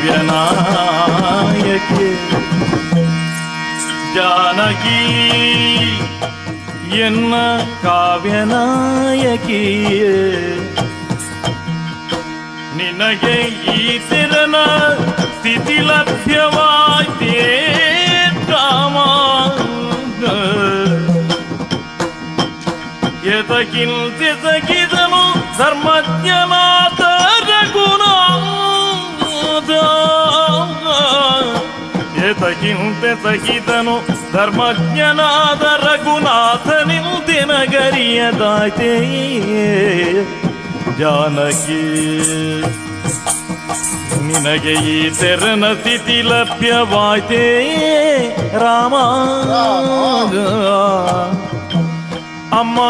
ಕಾವ್ಯನಾಯಕಿ ಜಾನಕಿ ಎನ್ನ ಕಾವ್ಯನಾಯಕಿ ನಿನಗೆ ಈ ತೆರನ ಸ್ಥಿತಿ ಲಭ್ಯವಾಯ್ತೇ ಕಾಮ ಎದಗಿಲ್ದೆದಗಿದನು ಧರ್ಮಜ್ಞನಾದ ರಘುನಾಥ ಎದಗಿಲ್ದೆದಗಿದನು ಧರ್ಮಜ್ಞನಾದ ರಘುನಾಥ ನಿಲ್ದಿನಗರಿಯದಾಯ್ತೇ ಜಾನಕಿ ನಿನಗೆ ಈ ತೆರನ ಸ್ಥಿತಿ ಲಭ್ಯವಾಯ್ತೇ ರಾಮ ಅಮ್ಮ